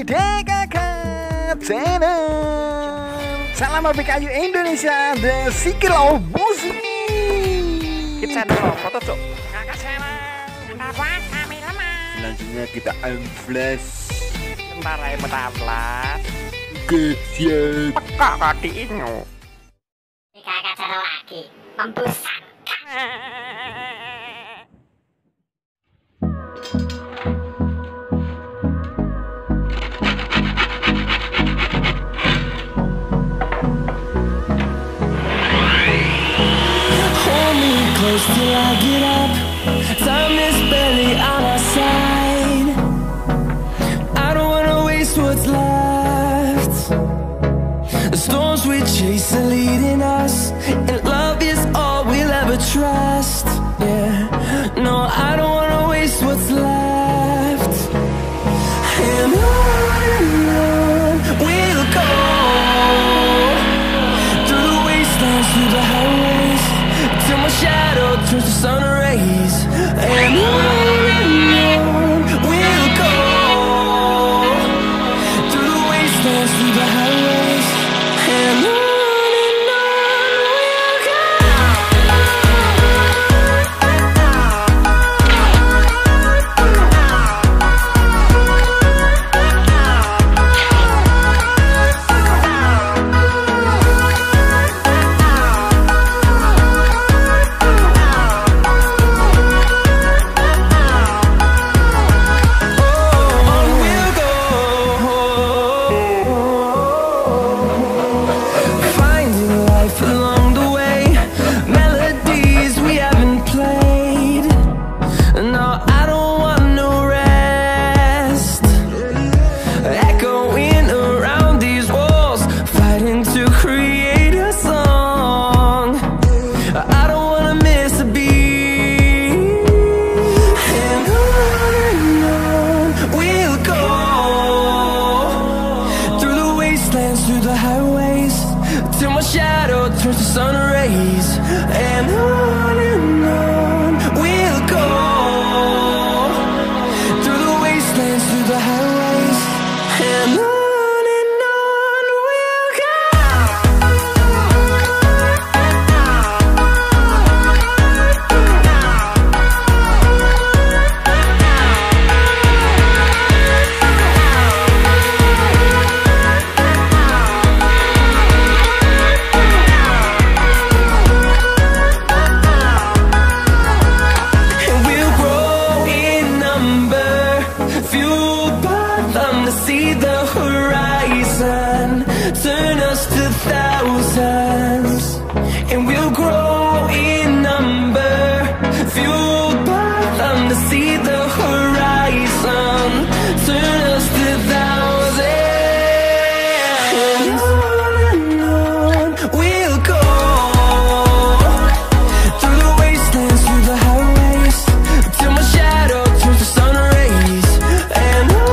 Kakak Channel. Salam api kayu Indonesia, the Sikilau Busi. Kita channel foto cok. Kakak Channel. Kenapa kami lemah? Selanjutnya kita unflash. Bentar ya bentar. Oke, siap. Pekak kaki ini. Kakak Channel lagi membusan. Close till I get up. Time is barely on our side. I don't wanna waste what's left. The storms we chase are leading us, and love is all we'll ever trust. Yeah, no, I don't wanna waste what's left. And on we'll go, through the wastelands, through the highways, till my shadow turns to sun rays. And on we'll go, through the wastelands, through the highways, and on we'll go. Through the highways, till my shadow turns to sun rays. And on we'll go, through the wastelands, through the highways, and on we'll go. See the horizon turn us to thousands, and we'll grow in number, fueled by them to see the horizon turn us to thousands. And on we'll go, through the wastelands, through the highways, till my shadow turns to sun rays. And on